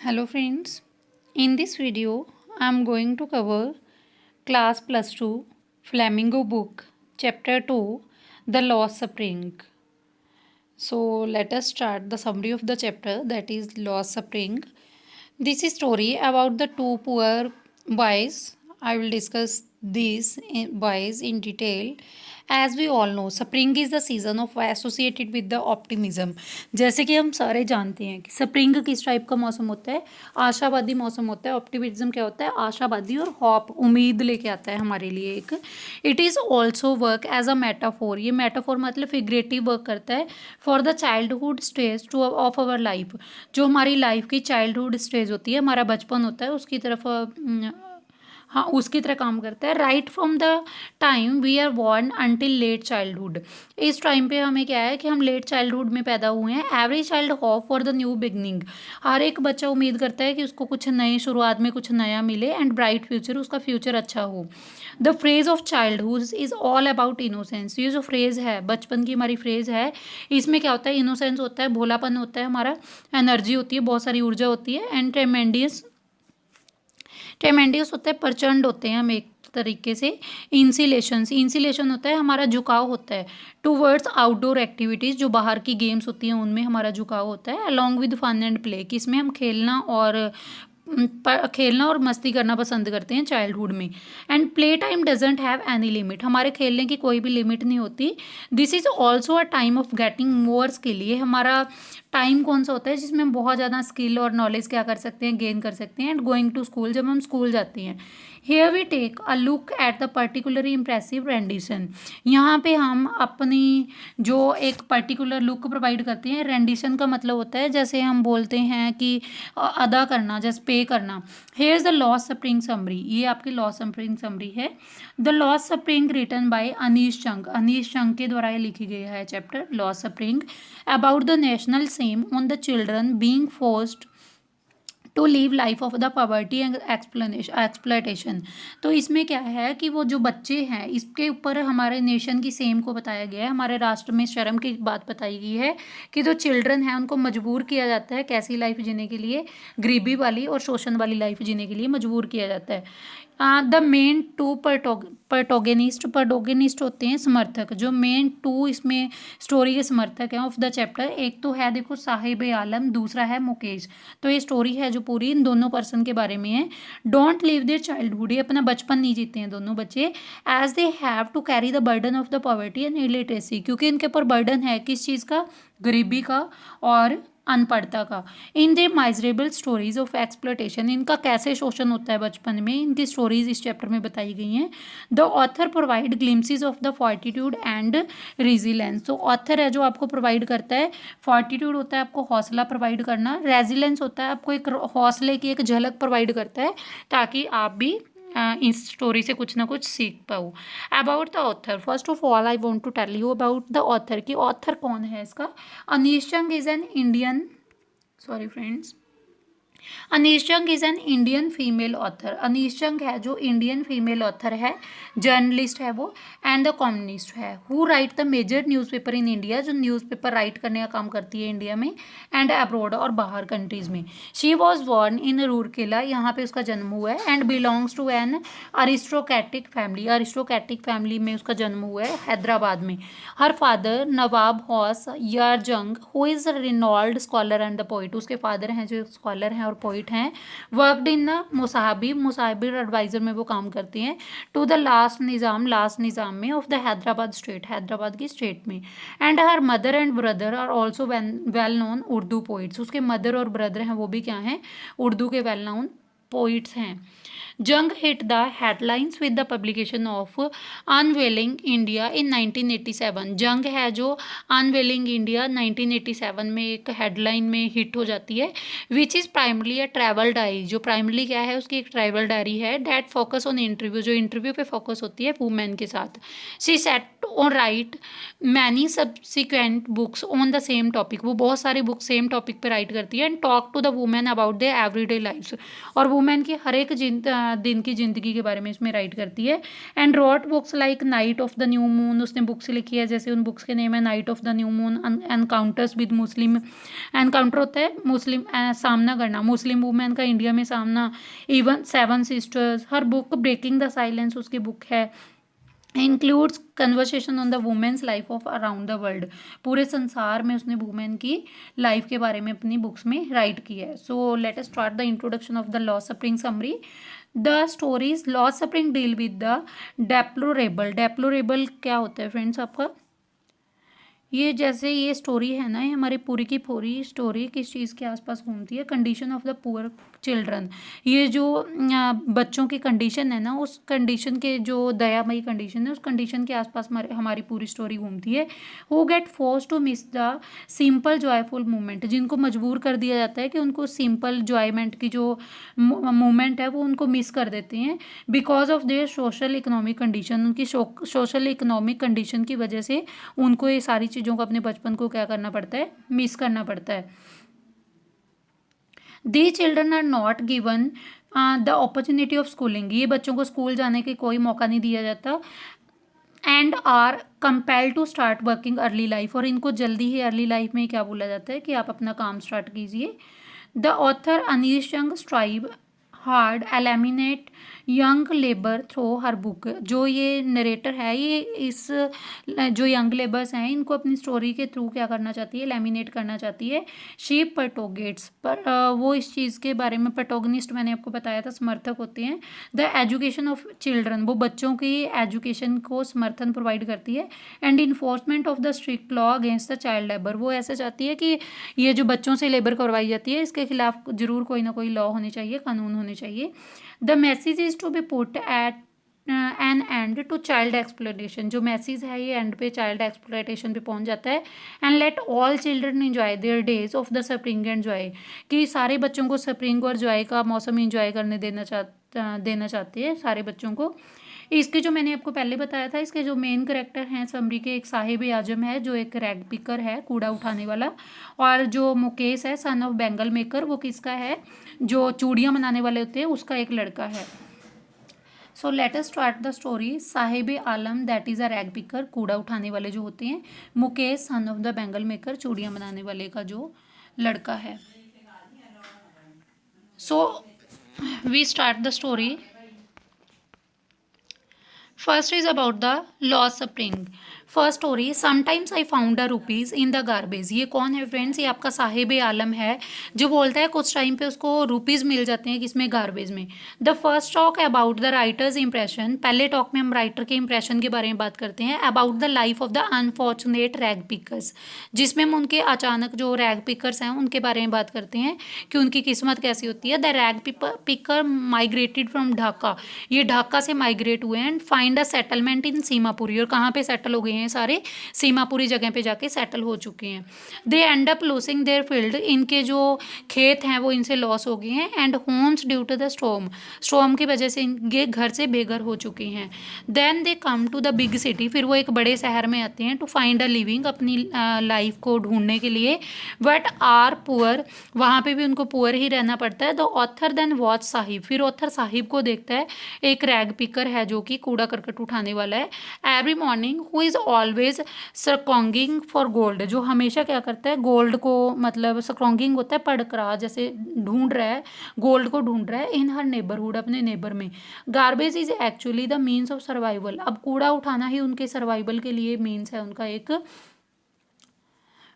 Hello friends, in this video I am going to cover class plus 2 Flamingo book chapter 2 The Lost Spring. So let us start the summary of the chapter, that is Lost Spring. This is story about the two poor boys. I will discuss these boys in detail. As we all know, spring is the season of associated with the optimism. जैसे कि हम सारे जानते हैं कि spring किस type का मौसम होता है, आशावादी मौसम होता है. ऑप्टिमिज्म क्या होता है, आशावादी और होप उम्मीद लेके आता है हमारे लिए एक. It is also work as a metaphor. ये मेटाफोर मतलब फिगरेटिव वर्क करता है for the childhood stage two of our life. जो हमारी लाइफ की चाइल्डहुड स्टेज होती है, हमारा बचपन होता है, उसकी तरफ हाँ उसकी तरह काम करता है. Right from the time we are born until late childhood. इस टाइम पे हमें क्या है कि हम लेट चाइल्डहुड में पैदा हुए हैं. Every child hope for the new beginning. हर एक बच्चा उम्मीद करता है कि उसको कुछ नई शुरुआत में कुछ नया मिले एंड ब्राइट फ्यूचर, उसका फ्यूचर अच्छा हो. The phrase of childhood is all about innocence. ये जो फ्रेज है, बचपन की हमारी फ्रेज है, इसमें क्या होता है, इनोसेंस होता है, भोलापन होता है हमारा, एनर्जी होती है, बहुत सारी ऊर्जा होती है, एंड ट्रेमेंडियस होता है, प्रचंड होते हैं हम एक तरीके से. इंसिलेशन होता है, हमारा झुकाव होता है टूवर्ड्स आउटडोर एक्टिविटीज़. जो बाहर की गेम्स होती हैं उनमें हमारा झुकाव होता है. Along with fun and play, कि इसमें हम खेलना और मस्ती करना पसंद करते हैं चाइल्डहुड में. And play time doesn't have any limit. हमारे खेलने की कोई भी लिमिट नहीं होती. This is also a time of getting more skill. ये हमारा टाइम कौन सा होता है जिसमें हम बहुत ज़्यादा स्किल और नॉलेज क्या कर सकते हैं, गेन कर सकते हैं. एंड गोइंग टू स्कूल, जब हम स्कूल जाते हैं. Here we take a look at the particularly impressive rendition. यहाँ पे हम अपनी जो एक पर्टिकुलर लुक प्रोवाइड करते हैं. रेंडिशन का मतलब होता है जैसे हम बोलते हैं कि अदा करना, जैसे पे करना. Here is the lost spring summary. ये आपकी लॉस्ट स्प्रिंग समरी है. The lost spring written by Anees Jung. Anees Jung के द्वारा ये लिखी गई है chapter lost spring. About the national same on the children being forced to live life of the poverty and exploitation. तो इसमें क्या है कि वो जो बच्चे हैं, इसके ऊपर हमारे नेशन की सेम को बताया गया है. हमारे राष्ट्र में शर्म की बात बताई गई है कि जो चिल्ड्रन हैं उनको मजबूर किया जाता है कैसी लाइफ जीने के लिए, गरीबी वाली और शोषण वाली लाइफ जीने के लिए मजबूर किया जाता है. द मेन टू प्रोटोगेनिस्ट होते हैं समर्थक. जो मेन टू इसमें स्टोरी के समर्थक हैं ऑफ द चैप्टर, एक तो है देखो साहिब आलम, दूसरा है मुकेश. तो ये स्टोरी है जो पूरी इन दोनों पर्सन के बारे में है. Don't live their childhood. ये अपना बचपन नहीं जीते हैं दोनों बच्चे. As they have to carry the burden of the poverty and illiteracy. क्योंकि इनके ऊपर बर्डन है किस चीज़ का, गरीबी का और अनपढ़ता का. In the miserable stories of exploitation. इनका कैसे शोषण होता है बचपन में, इनकी स्टोरीज इस चैप्टर में बताई गई हैं. The author provide glimpses of the fortitude and resilience. तो ऑथर है जो आपको प्रोवाइड करता है, फॉर्टिट्यूड होता है आपको हौसला प्रोवाइड करना, रेजिलेंस होता है आपको एक हौसले की एक झलक प्रोवाइड करता है ताकि आप भी इस स्टोरी से कुछ ना कुछ सीख पाओ. About the author, first of all I want to tell you about the author. कि ऑथर कौन है इसका. Anees Jung is an Indian, sorry friends, Anees Jung is an Indian female author. Anees Jung है जो इंडियन फीमेल ऑथर है, जर्नलिस्ट है वो, एंड द कॉमनिस्ट है. Who write the major newspaper in India. जो न्यूज़पेपर राइट करने का काम करती है इंडिया में एंड अब्रॉड और बाहर कंट्रीज़ में. She was born in Rourkela. यहाँ पे उसका जन्म हुआ है. And belongs to an aristocratic family. Aristocratic family में उसका जन्म हुआ है हैदराबाद में. हर फादर नवाब हौस यार जंग who is Reynold scholar and the poet. उसके फादर हैं जो स्कॉलर हैं और पोइट हैं. वर्कड इन द मुसाहिबिर एडवाइज़र में वो काम करते हैं. टू द लास्ट निज़ाम में of the Hyderabad state, Hyderabad की स्टेट में. And her mother and brother are also well known Urdu poets. उसके मदर और ब्रदर हैं वो भी क्या हैं, उर्दू के वेल नोन पोइट्स हैं. जंग hit the headlines with the publication of unveiling India in 1987. जंग है जो अनवेलिंग इंडिया 1987 में एक हेडलाइन में हिट हो जाती है. Which is primarily a travel diary. जो प्राइमरली क्या है, उसकी एक ट्रैवल डायरी है. That focus on interview. जो इंटरव्यू पे फोकस होती है वुमेन के साथ. She set on write many subsequent books on the same topic. वो बहुत सारी बुक सेम टॉपिक पे राइट करती है. And talk to the women about their everyday lifes. और वुमेन की हर एक दिन की ज़िंदगी के बारे में इसमें राइट करती है। And wrote books like night of the new moon, उसने बुक्स लिखी है, जैसे उन बुक्स के नेम है night of the new moon, encounters with Muslim, encounter होता है मुस्लिम, सामना करना मुस्लिम वुमेन का इंडिया में सामना, even seven sisters, her book breaking the silence उसकी बुक है, includes conversation on the women's life of around the world, पूरे संसार में उसने वुमेन की लाइफ के बारे में अपनी बुक्स में राइट किया है। So let us start the introduction of the law spring summary. The stories law spring deal with the deplorable. Deplorable क्या होता है फ्रेंड्स आपका? ये जैसे ये स्टोरी है ना, ये हमारी पूरी की पूरी स्टोरी किस चीज़ के आसपास घूमती है? Condition of the poor children. ये जो बच्चों की कंडीशन है ना, उस कंडीशन के जो दयामयी कंडीशन है, उस कंडीशन के आसपास हमारी पूरी स्टोरी घूमती है। Who get force to miss the simple joyful moment, जिनको मजबूर कर दिया जाता है कि उनको सिंपल जॉयमेंट की जो मोमेंट है वो उनको मिस कर देते हैं, because of their social economic condition. उनकी सोशल इकोनॉमिक कंडीशन की वजह से उनको ये सारी चीज़ों को, अपने बचपन को क्या करना पड़ता है? मिस करना पड़ता है। The children are not given the opportunity of schooling, ये बच्चों को स्कूल जाने के कोई मौका नहीं दिया जाता। And are compelled to start working early life, और इनको जल्दी ही अर्ली लाइफ में क्या बोला जाता है कि आप अपना काम स्टार्ट कीजिए। The author Anish young strive hard eliminate young labour through her book, जो ये नरेटर है ये इस जो यंग लेबर्स हैं इनको अपनी स्टोरी के थ्रू क्या करना चाहती है? एलिमिनेट करना चाहती है। शीप पटोगेट्स पर वो इस चीज़ के बारे में, पटोगनिस्ट मैंने आपको बताया था समर्थक होते हैं। द एजुकेशन ऑफ चिल्ड्रन, वो बच्चों की एजुकेशन को समर्थन प्रोवाइड करती है। And enforcement of the strict law against the child labour, वो ऐसा चाहती है कि ये जो बच्चों से लेबर करवाई जाती है इसके खिलाफ जरूर कोई ना कोई लॉ होनी चाहिए, कानून होने चाहिए। The message is to be put at an end to child exploitation, जो मैसेज है ये एंड पे चाइल्ड एक्सप्लोइटेशन पे पहुंच जाता है। And let all children enjoy there days of the spring and Joy, कि सारे बच्चों को स्प्रिंग और जॉय का मौसम इंजॉय करने देना चाहते हैं सारे बच्चों को। इसके जो मैंने आपको पहले बताया था, इसके जो मेन करेक्टर हैं समरी के, एक साहिब आजम है जो एक रैग पिकर है, कूड़ा उठाने वाला, और जो मुकेश है सन ऑफ बेंगल मेकर, वो किसका है? जो चूड़ियाँ बनाने वाले होते हैं उसका एक लड़का है। So let us start the story. Saheb Alam that is a rag picker, कूड़ा उठाने वाले जो होते हैं, Mukesh son of the bangle maker, चूड़ियाँ बनाने वाले का जो लड़का है। So we start the story. First is about the lost spring. First story, sometimes I found a rupees in the garbage. ये कौन है फ्रेंड्स? ये आपका साहिब आलम है जो बोलता है कुछ टाइम पे उसको रुपीज़ मिल जाते हैं, किसमें? गार्बेज में। The first talk about the writers impression, पहले टॉक में हम राइटर के इंप्रेशन के बारे में बात करते हैं। About the life of the unfortunate rag pickers, जिसमें हम उनके अचानक जो रैग पिकर्स हैं उनके बारे में बात करते हैं कि उनकी किस्मत कैसी होती है। The rag picker migrated from Dhaka, ये ढाका से माइग्रेट हुए and find a settlement in Seemapuri, और कहाँ पे सेटल हो गए हैं सारे? सीमापुरी जगह पे जाके सेटल हो चुके हैं। They end up losing their field, इनके जो खेत हैं वो इनसे लॉस हो गए हैं। And homes due to the storm, storm की वजह से इनके घर से बेघर हो चुके हैं। Then they come to the big city, फिर वो एक बड़े शहर में आते हैं टू फाइंड अ लिविंग, अपनी लाइफ को ढूंढने के लिए। बट आर पुअर, वहाँ पे भी उनको पुअर ही रहना पड़ता है। The author then watch Saheb, फिर ऑथर साहिब को देखता है, एक रैग पिकर है जो कि कूड़ा करकट उठाने वाला है। Every morning who is always scrounging for gold, जो हमेशा क्या करता है? गोल्ड को, मतलब स्क्रॉन्गिंग होता है पड़करा, जैसे ढूंढ रहा है, गोल्ड को ढूंढ रहा है इन हर नेबरहुड, अपने नेबर में। Garbage is actually the means of survival, अब कूड़ा उठाना ही उनके सर्वाइवल के लिए मीन्स है उनका एक,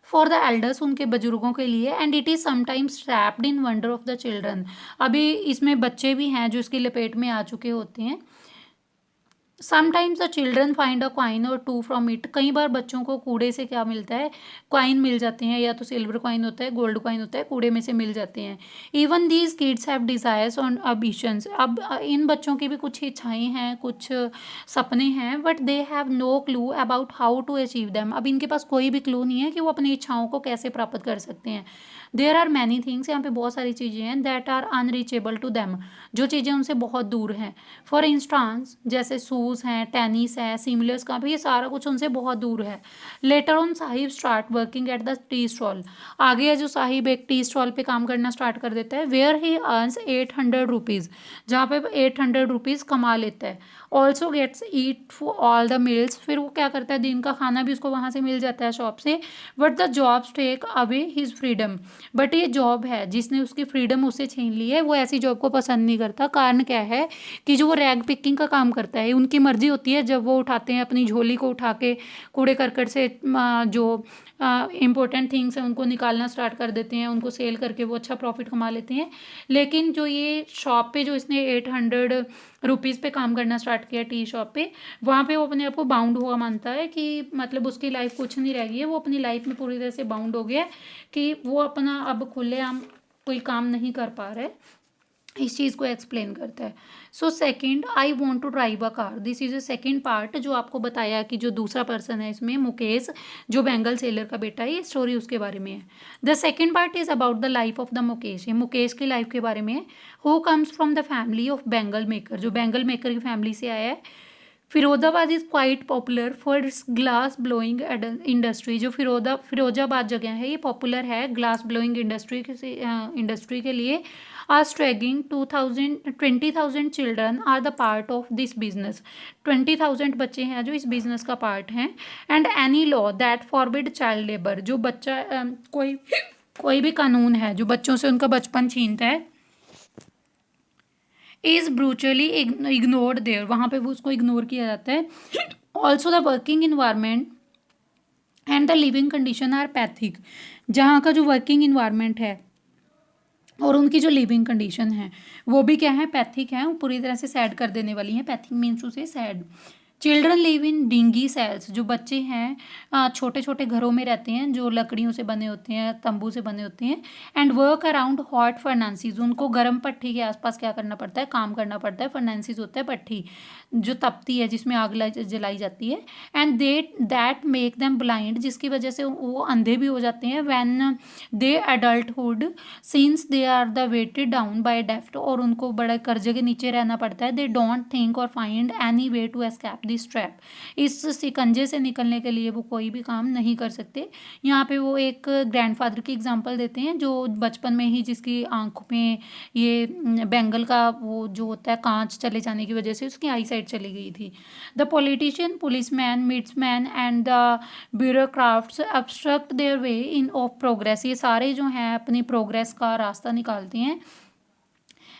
फॉर द एल्डर्स, उनके बुजुर्गों के लिए। And it is sometimes trapped in wonder of the children, अभी इसमें बच्चे भी हैं जो इसकी लपेट में आ चुके होते हैं। Sometimes the children find a coin और टू फ्रॉम इट, कई बार बच्चों को कूड़े से क्या मिलता है? कॉइन मिल जाते हैं, या तो सिल्वर कॉइन होता है, गोल्ड कॉइन होता है, कूड़े में से मिल जाते हैं। Even these kids have desires on ambitions, अब इन बच्चों की भी कुछ इच्छाएं हैं, कुछ सपने हैं, but they have no clue about how to achieve them, अब इनके पास कोई भी क्लू नहीं है कि वो अपनी इच्छाओं को कैसे प्राप्त कर सकते हैं। देयर आर मैनी थिंग्स, यहाँ पे बहुत सारी चीज़ें हैं that are unreachable to them, जो चीज़ें उनसे बहुत दूर हैं। फॉर इंस्टांस जैसे शूज़ हैं, टेनिस है, सीमलेस का भी, ये सारा कुछ उनसे बहुत दूर है। Later on Saheb start working at the tea stall, आगे है जो साहिब एक टी स्टॉल पे काम करना स्टार्ट कर देता है, वेयर ही अर्न्स 800 रुपीज़, जहाँ पे 800 रुपीज़ कमा लेता है। Also gets eat for all the meals, फिर वो क्या करता है, दिन का खाना भी उसको वहाँ से मिल जाता है शॉप से। But the jobs take away his freedom, but ये जॉब है जिसने उसकी फ्रीडम उससे छीन ली है, वो ऐसी जॉब को पसंद नहीं करता। कारण क्या है कि जो वो रैग पिकिंग का काम करता है, उनकी मर्जी होती है जब वो उठाते हैं अपनी झोली को, उठा के कूड़े करकट से जो इम्पोर्टेंट थिंग्स हैं उनको निकालना स्टार्ट कर देते हैं, उनको सेल करके वो अच्छा प्रॉफिट कमा लेते हैं। लेकिन जो ये शॉप पे जो इसने 800 रुपीज़ पे काम करना स्टार्ट किया टी शॉप पे, वहाँ पे वो अपने आप को बाउंड हुआ मानता है कि मतलब उसकी लाइफ कुछ नहीं रह गई है, वो अपनी लाइफ में पूरी तरह से बाउंड हो गया है कि वो अपना अब खुलेआम कोई काम नहीं कर पा रहा है, इस चीज़ को एक्सप्लेन करता है। So second, I want to drive a car, this is a second part, जो आपको बताया कि जो दूसरा पर्सन है इसमें मुकेश, जो बेंगल सेलर का बेटा है, ये स्टोरी उसके बारे में है। The second part is about the life of the Mukesh, ये मुकेश की लाइफ के बारे में है। Who comes from the family of Bengal maker, जो बेंगल मेकर की फैमिली से आया है। Firozabad is quite popular for its glass blowing industry, जो फिरोजाबाद जगह है ये पॉपुलर है ग्लास ब्लोइंग इंडस्ट्री के लिए। Are struggling 20,000 children are the part of this business, 20,000 बच्चे हैं जो इस बिजनेस का पार्ट हैं। And any law that forbid child labour, जो बच्चा कोई भी कानून है जो बच्चों से उनका बचपन छीनता है, इज़ ब्रूचली इग्नोर्ड देयर, वहाँ पे वो उसको इग्नोर किया जाता है। Also the working environment and the living condition are pathetic, जहाँ का जो वर्किंग इन्वायरमेंट है और उनकी जो लिविंग कंडीशन है वो भी क्या है, पैथिक है, वो पूरी तरह से सैड कर देने वाली है। Pathetic means to say sad. Children live in dingy cells, जो बच्चे हैं छोटे छोटे घरों में रहते हैं जो लकड़ियों से बने होते हैं, तंबू से बने होते हैं। एंड वर्क अराउंड हॉट फर्नांसीज, उनको गर्म पट्टी के आसपास क्या करना पड़ता है, काम करना पड़ता है। फर्नांसीज होता है पट्टी जो तपती है, जिसमें आग जलाई जाती है। And that make them blind, जिसकी वजह से वो अंधे भी हो जाते हैं। When they adulthood since they are the weighted down by डेफ्ट, और उनको बड़े कर्जे के नीचे रहना पड़ता है। दे डोंट थिंक और find any way to escape this trap, इस सिकंजे से निकलने के लिए वो कोई भी काम नहीं कर सकते। यहाँ पे वो एक ग्रैंडफादर की एग्जांपल देते हैं जो बचपन में ही जिसकी आंखों में ये बेंगल का वो जो होता है कांच चले जाने की वजह से उसकी आई साइट चली गई थी। The politician, policeman, middleman and the bureaucrats obstruct their way in of progress, ये सारे जो हैं अपनी प्रोग्रेस का रास्ता निकालते हैं।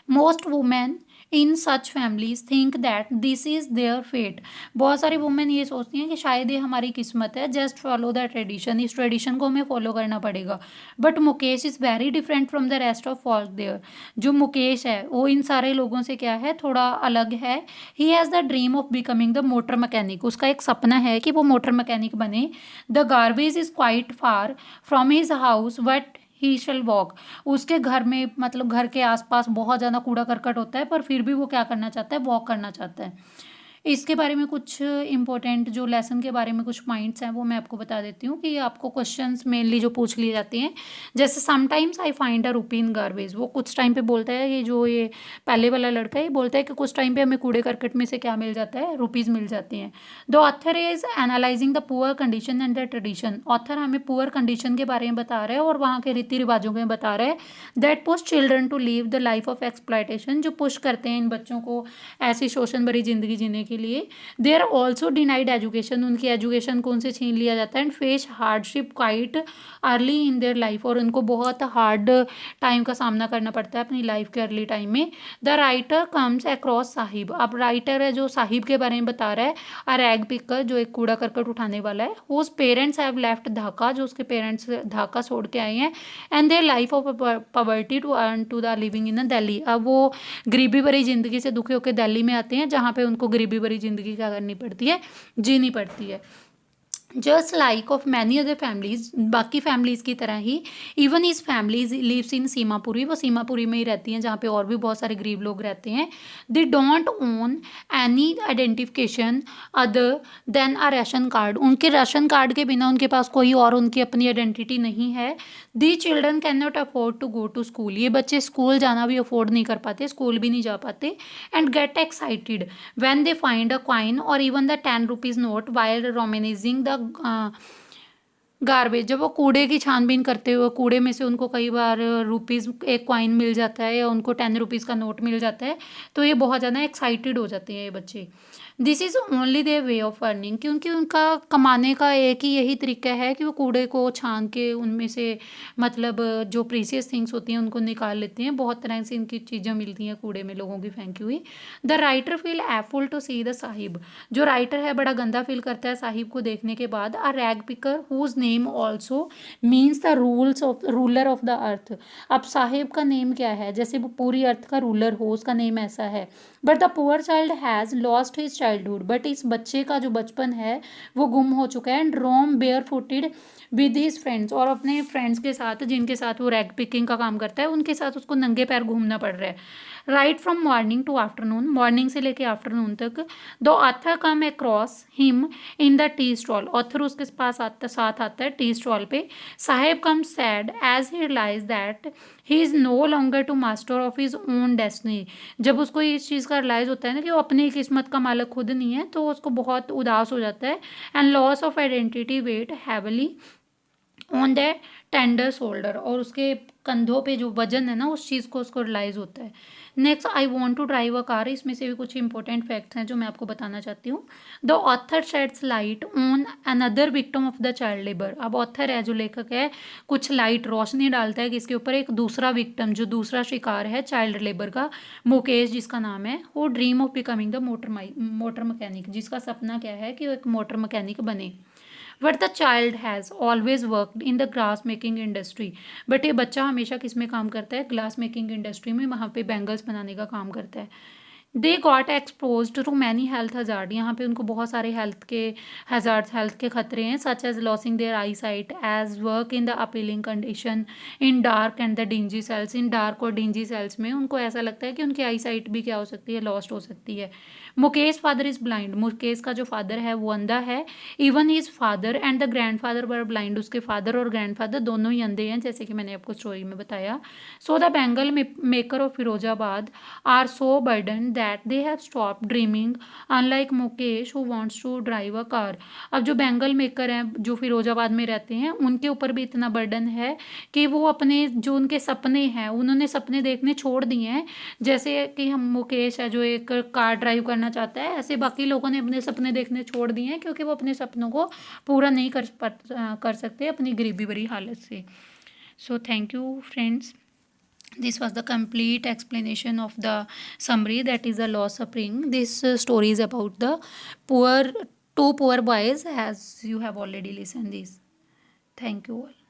Most women in such families think that this is their fate, बहुत सारी वुमेन ये सोचती हैं कि शायद ये हमारी किस्मत है। जस्ट फॉलो द ट्रेडिशन, इस ट्रेडिशन को हमें फॉलो करना पड़ेगा। But Mukesh is very different from the rest of folk there, जो मुकेश है वो इन सारे लोगों से क्या है, थोड़ा अलग है। He has the dream of becoming the motor mechanic, उसका एक सपना है कि वो मोटर मैकेनिक बने। The garbage is quite far from his house but he shall walk, उसके घर में मतलब घर के आसपास बहुत ज़्यादा कूड़ा करकट होता है पर फिर भी वो क्या करना चाहता है, वॉक करना चाहता है। इसके बारे में कुछ इंपॉर्टेंट जो लेसन के बारे में कुछ पॉइंट्स हैं वो मैं आपको बता देती हूँ कि आपको क्वेश्चंस मेनली जो पूछ लिए जाते हैं, जैसे sometimes I find a rupee in garbage, वो कुछ टाइम पे बोलता है, ये जो ये पहले वाला लड़का है ये बोलता है कि कुछ टाइम पे हमें कूड़े करकट में से क्या मिल जाता है, रुपीज़ मिल जाती हैं। The author is analysing the poor condition and the tradition, author हमें पुअर कंडीशन के बारे में बता रहा है और वहाँ के रीति रिवाजों के बता रहा है। That push children to live the life of exploitation, जो पुश करते हैं इन बच्चों को ऐसी शोषण भरी जिंदगी जीने के लिए। They are also denied education, उनकी एजुकेशन को उनसे छीन लिया जाता है। And face hardship quite early in their life, और उनको बहुत हार्ड टाइम का सामना करना पड़ता है अपनी लाइफ के अर्ली टाइम में। The writer comes across Sahib, अब राइटर है जो साहिब के बारे में बता रहा है, अ रैग पिकर जो एक कूड़ा करकट उठाने वाला है, whose parents have left Dhaka, जो उसके पेरेंट्स ढाका छोड़ के आए हैं। And their life of poverty to earn to the living in Delhi, अब वो गरीबी भरी जिंदगी से दुखी होकर दिल्ली में आते हैं जहाँ पे उनको गरीबी भरी जिंदगी क्या करनी पड़ती है, जीनी पड़ती है। Just like of many other families, बाकी फैमिलीज़ की तरह ही इवन इस फैमिलीज लिव्स इन सीमापुरी, वो सीमापुरी में ही रहती हैं जहाँ पे और भी बहुत सारे गरीब लोग रहते हैं। They don't own any identification other than a ration card, उनके राशन कार्ड के बिना उनके पास कोई और उनकी अपनी आइडेंटिटी नहीं है। The children can not afford to go to school, ये बच्चे स्कूल जाना भी अफोर्ड नहीं कर पाते, स्कूल भी नहीं जा पाते। And get excited when they find a coin or even the 10 rupees note while rummaging the garbage, जब वो कूड़े की छानबीन करते हुए कूड़े में से उनको कई बार रुपीज़ एक कॉइन मिल जाता है या उनको 10 रुपीज़ का नोट मिल जाता है, तो ये बहुत ज़्यादा एक्साइटेड हो जाते हैं ये बच्चे। This is only their way of earning, क्योंकि उनका कमाने का एक ही यही तरीका है कि वो कूड़े को छान के उनमें से मतलब जो प्रीसियस थिंग्स होती हैं उनको निकाल लेते हैं। बहुत तरह से इनकी चीज़ें मिलती हैं कूड़े में लोगों की फेंकी हुई। The writer feel awful to see the Saheb, जो राइटर है बड़ा गंदा फील करता है साहिब को देखने के बाद। A rag picker whose name also means the ruler of the earth, अब साहिब का नेम क्या है, जैसे वो पूरी अर्थ का रूलर हो, उसका नेम ऐसा है। But the poor child has lost his childhood, but इस बच्चे का जो बचपन है वो गुम हो चुका है। And roam barefooted with his friends, और अपने फ्रेंड्स के साथ जिनके साथ वो रैग पिकिंग का काम करता है उनके साथ उसको नंगे पैर घूमना पड़ रहा है। Right from morning to afternoon, morning से लेके आफ्टरनून तक। The author come across him in the tea stall, author उसके पास साथ आता है टी स्टॉल पे। Saheb come sad as he realise that he is no longer to master of his own destiny, जब उसको इस चीज़ का रियलाइज़ होता है ना कि वो अपनी किस्मत का मालिक खुद नहीं है, तो उसको बहुत उदास हो जाता है। And loss of identity weighs heavily on the tender shoulder, और उसके कंधों पे जो वजन है ना उस चीज़ को उसको रियलाइज़ होता है। Next, I want to drive a car, इसमें से भी कुछ इंपॉर्टेंट फैक्ट्स हैं जो मैं आपको बताना चाहती हूँ। The author shades light on another victim of the child labour, अब ऑथर है जो लेखक है कुछ लाइट रोशनी डालता है किसके ऊपर, एक दूसरा विक्टिम जो दूसरा शिकार है चाइल्ड लेबर का, मुकेश जिसका नाम है। वो dream of becoming the motor mechanic, जिसका सपना क्या है कि वो एक मोटर मैकेनिक बने। But the child has always worked in the glass making industry, but ये बच्चा हमेशा किस में काम करता है, ग्लास मेकिंग इंडस्ट्री में, वहाँ पे बैंगल्स बनाने का काम करता है। They got expose to many health hazard, यहाँ पे उनको बहुत सारे हेल्थ के हजार्ड, हेल्थ के खतरे हैं, such as losing their eyesight as work in the appalling condition in dark and the dingy cells, in dark और डिंजी सेल्स में उनको ऐसा लगता है कि उनकी आई साइट भी क्या हो सकती है, लॉस्ट हो सकती है। Mukesh father is blind, Mukesh का जो फादर है वो अंधा है। Even his father and the grand father were blind, उसके फादर और ग्रैंड फादर दोनों ही अंधे हैं, जैसे कि मैंने आपको स्टोरी में बताया। So the bangle maker of Firozabad are so burden that they have stop dreaming unlike Mukesh who wants to drive a car, अब जो बैंगल मेकर हैं जो फिरोजाबाद में रहते हैं उनके ऊपर भी इतना बर्डन है कि वो अपने जो उनके सपने हैं उन्होंने सपने देखने छोड़ दिए हैं, जैसे कि हम मुकेश है जो एक कार ड्राइव करना चाहता है, ऐसे बाकी लोगों ने अपने सपने देखने छोड़ दिए हैं क्योंकि वो अपने सपनों को पूरा नहीं कर सकते अपनी गरीबी भरी हालत से। So thank you friends, this was the complete explanation of the summary, that is the lost spring. This story is about the poor two poor boys, as you have already listened this. Thank you all.